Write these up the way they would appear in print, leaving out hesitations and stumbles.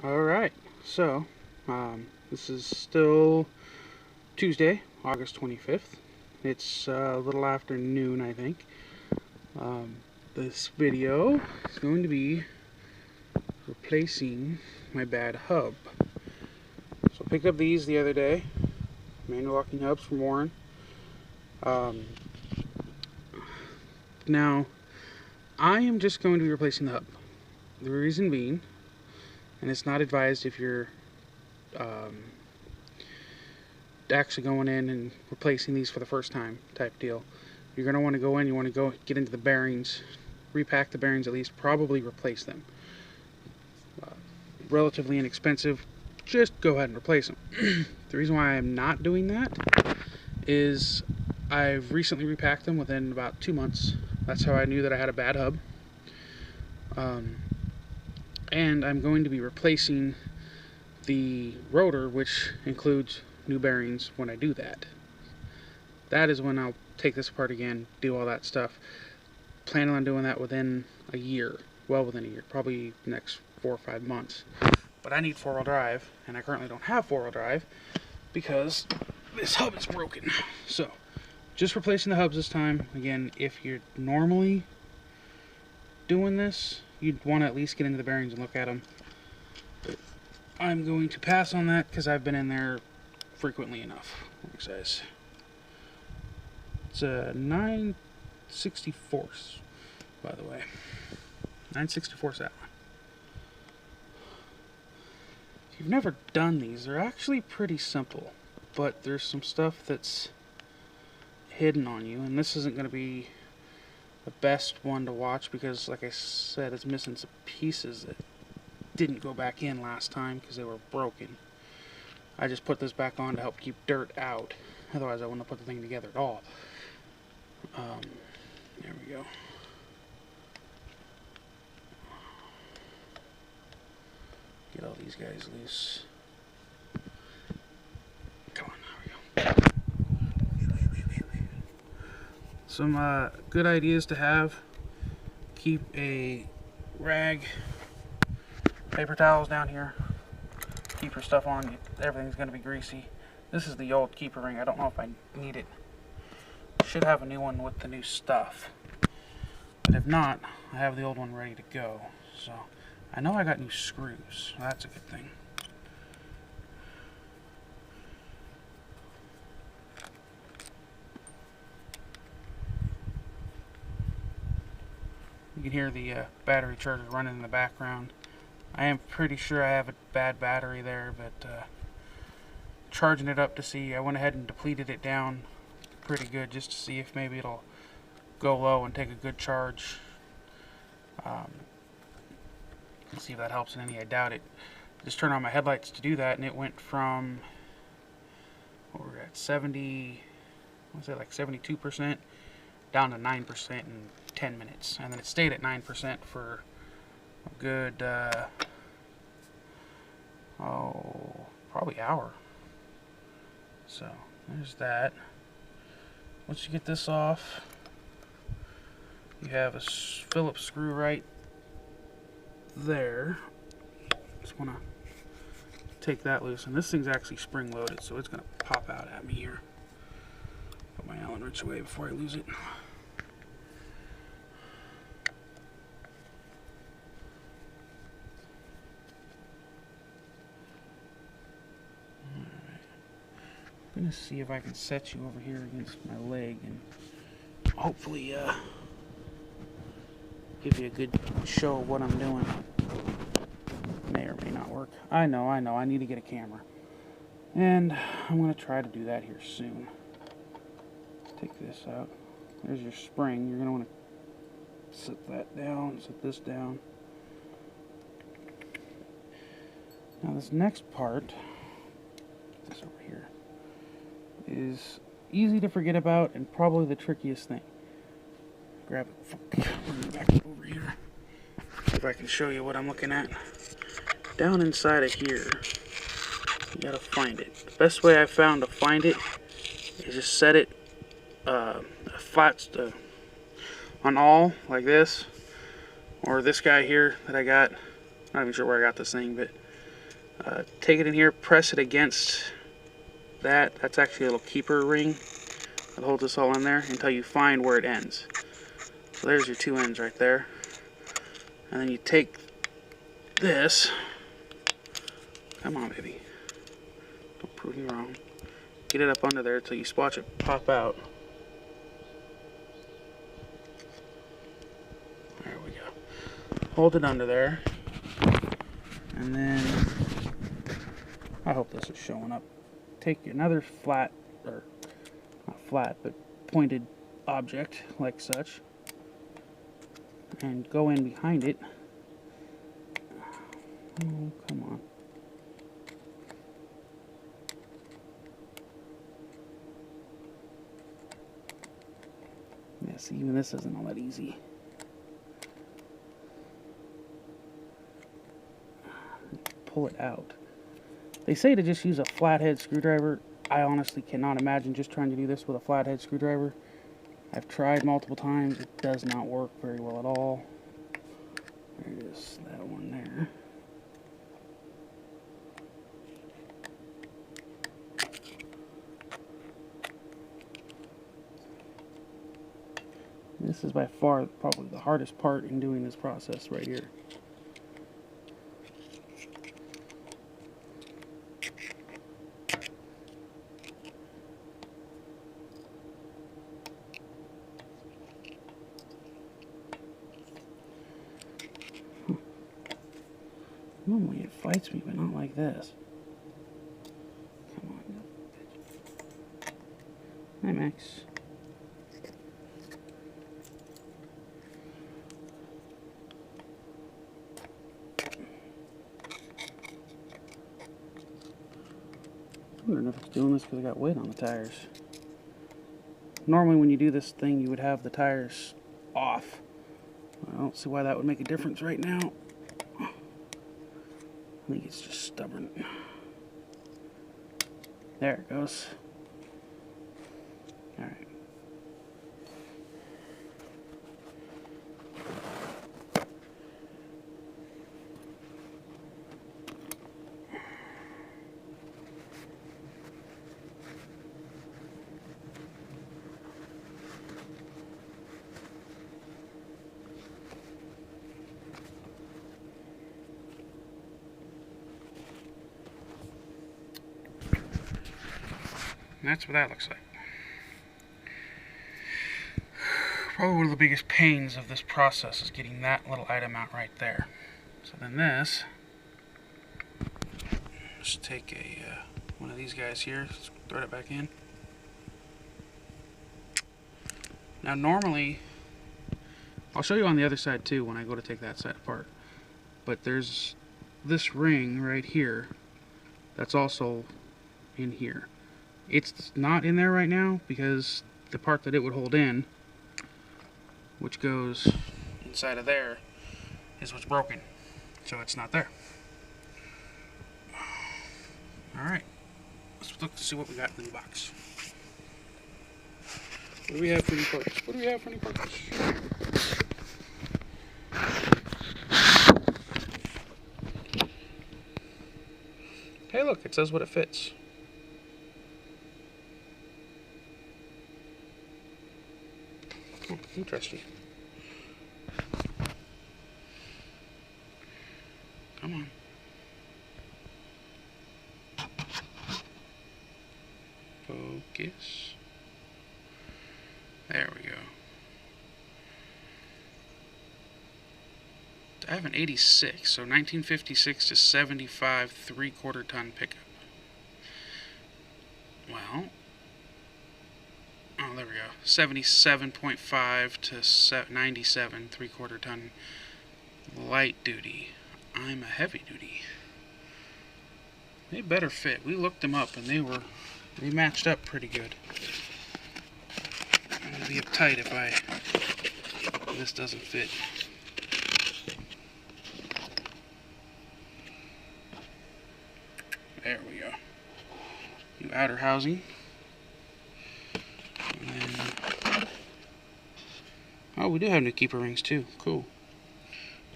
Alright, so this is still Tuesday, August 25th. It's a little after noon, I think. This video is going to be replacing my bad hub. So I picked up these the other day, manual locking hubs from Warren. Now, I am just going to be replacing the hub. The reason being, and it's not advised if you're actually going in and replacing these for the first time type deal. You're going to want to go in, you want to go get into the bearings, repack the bearings at least, probably replace them. Relatively inexpensive, just go ahead and replace them. The reason why I'm not doing that is I've recently repacked them within about 2 months. That's how I knew that I had a bad hub. And I'm going to be replacing the rotor, which includes new bearings when I do that. That is when I'll take this apart again, do all that stuff. Planning on doing that within a year, well within a year, probably the next 4 or 5 months. But I need 4-wheel drive, and I currently don't have 4-wheel drive because this hub is broken. So, just replacing the hubs this time. Again, if you're normally doing this, you'd want to at least get into the bearings and look at them. But I'm going to pass on that because I've been in there frequently enough. What size? It's a 9/64, by the way. 9/64 that one. If you've never done these, they're actually pretty simple, but there's some stuff that's hidden on you, and this isn't going to be the best one to watch because, like I said, it's missing some pieces that didn't go back in last time because they were broken. I just put this back on to help keep dirt out, otherwise I wouldn't have put the thing together at all. There we go. Get all these guys loose. Come on, there we go. Some good ideas to have. Keep a rag, paper towels down here. Keep your stuff on. Everything's going to be greasy. This is the old keeper ring. I don't know if I need it. Should have a new one with the new stuff. But if not, I have the old one ready to go. So I know I got new screws. So that's a good thing. You can hear the battery charger running in the background. I am pretty sure I have a bad battery there, but charging it up to see, I went ahead and depleted it down pretty good just to see if maybe it'll go low and take a good charge. Let's see if that helps in any. I doubt it. Just turned on my headlights to do that, and it went from, what we're at, 70, what's it, like 72% down to 9% in 10 minutes, and then it stayed at 9% for a good probably hour. So there's that. Once you get this off, you have a Phillips screw right there. Just want to take that loose, and this thing's actually spring loaded, so it's going to pop out at me here. Put my Allen wrench away before I lose it. I'm going to see if I can set you over here against my leg and hopefully give you a good show of what I'm doing. May or may not work. I know, I need to get a camera. And I'm going to try to do that here soon. Take this out. There's your spring. You're going to want to set that down, set this down. Now this next part, this over here, is easy to forget about and probably the trickiest thing. Grab it, bring it back over here. See if I can show you what I'm looking at. Down inside of here, you gotta find it. The best way I found to find it is just set it flat on all like this, or this guy here that I got. Not even sure where I got this thing, but Take it in here, press it against that. That's actually a little keeper ring that holds this all in there until you find where it ends. So there's your two ends right there. And then you take this. Come on, baby. Don't prove me wrong. Get it up under there until you watch it pop out. There we go. Hold it under there. And then, I hope this is showing up. Take another flat, or not flat, but pointed object like such, and go in behind it. Oh, come on. Yes, even this isn't all that easy. Pull it out. They say to just use a flathead screwdriver. I honestly cannot imagine just trying to do this with a flathead screwdriver. I've tried multiple times. It does not work very well at all. There it is, that one there. This is by far probably the hardest part in doing this process right here. Normally it fights me, but not like this. Come on. Hi, Max. I wonder if it's doing this because I got weight on the tires. Normally when you do this thing, you would have the tires off. I don't see why that would make a difference right now. I think it's just stubborn. There it goes. Alright. And that's what that looks like. Probably one of the biggest pains of this process is getting that little item out right there. So then this, just take a one of these guys here, throw it back in. Now normally, I'll show you on the other side too when I go to take that side apart. But there's this ring right here that's also in here. It's not in there right now because the part that it would hold in, which goes inside of there, is what's broken. So it's not there. Alright, let's look to see what we got in the box. What do we have for any parts? What do we have for any parts? Hey look, it says what it fits. Oh, interesting. Come on. Focus. There we go. I have an 86, so 1956 to 75 3/4 ton pickup. Well, oh, there we go. 77.5 to 97 3/4 ton light duty. I'm a heavy duty. They better fit. We looked them up and they matched up pretty good. I'm gonna be uptight if this doesn't fit. There we go. New outer housing. And then, oh, we do have new keeper rings too. Cool.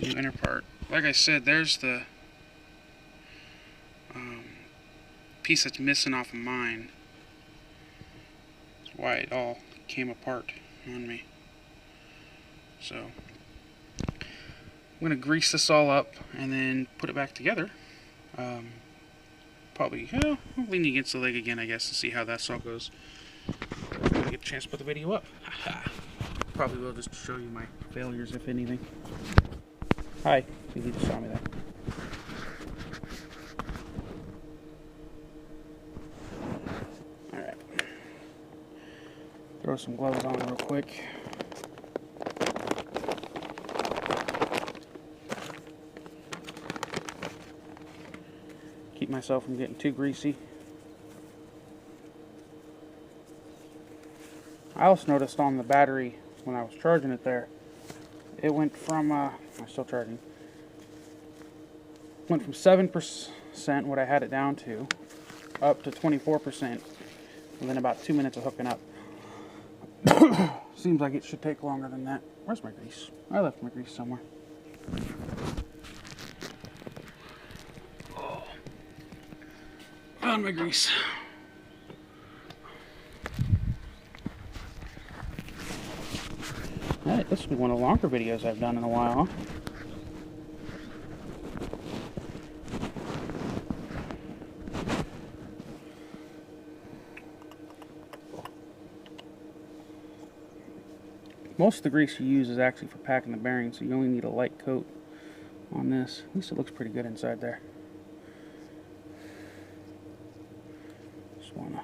New inner part. Like I said, there's the piece that's missing off of mine. That's why it all came apart on me. So I'm going to grease this all up and then put it back together. Probably, I'll lean against the leg again, I guess, to see how that all goes. I'm going to get a chance to put the video up. Probably will just show you my failures, if anything. Hi, you just saw me there. Alright. Throw some gloves on real quick. Keep myself from getting too greasy. I also noticed on the battery when I was charging it there, it went from, I'm still charging, went from 7%, what I had it down to, up to 24% within about 2 minutes of hooking up. Seems like it should take longer than that. Where's my grease? I left my grease somewhere. Found my grease. Alright, this will be one of the longer videos I've done in a while. Most of the grease you use is actually for packing the bearings, so you only need a light coat on this. At least it looks pretty good inside there. Just want to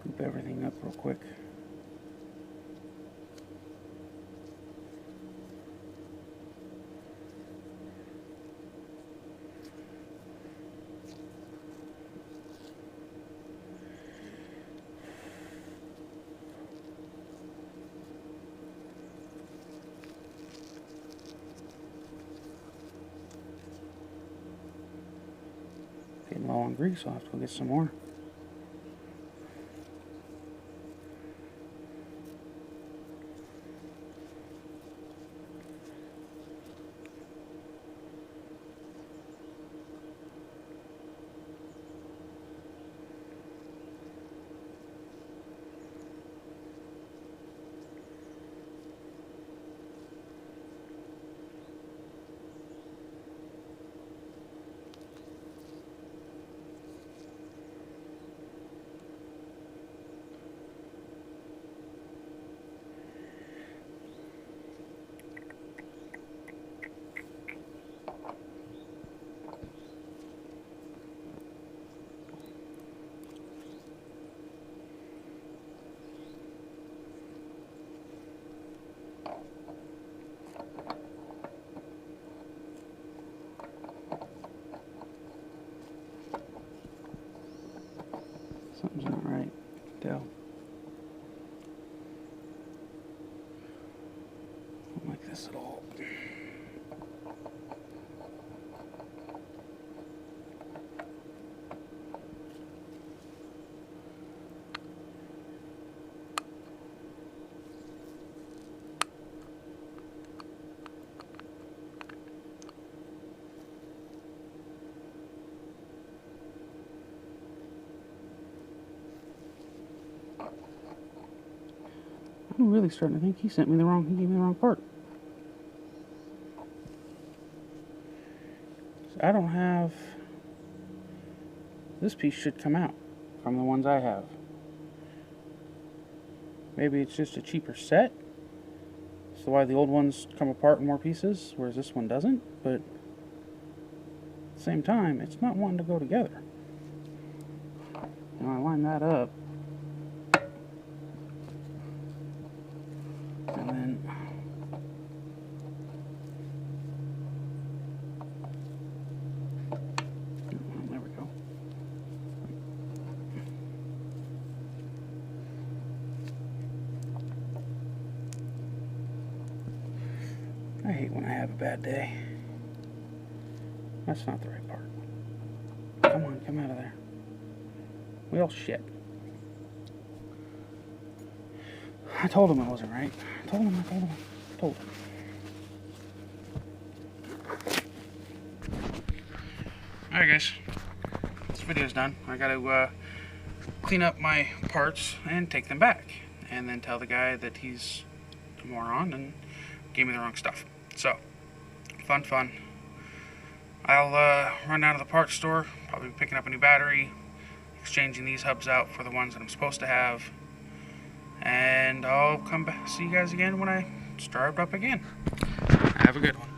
group everything up real quick. Getting low on grease, I'll have to go get some more. Something's not right. Tell. Don't like this at all. I'm really starting to think he gave me the wrong part. So I don't have, this piece should come out from the ones I have. Maybe it's just a cheaper set, so why the old ones come apart in more pieces, whereas this one doesn't, but at the same time, it's not wanting to go together. And I line that up. And then there we go. I hate when I have a bad day. That's not the right part. Come on, come out of there. Well, shit. I told him it wasn't right. I told him. Alright guys, this video's done, I gotta clean up my parts and take them back, and then tell the guy that he's a moron and gave me the wrong stuff. So, fun. I'll run down to the parts store, probably be picking up a new battery, exchanging these hubs out for the ones that I'm supposed to have, and I'll come back see you guys again when I start up again. Have a good one.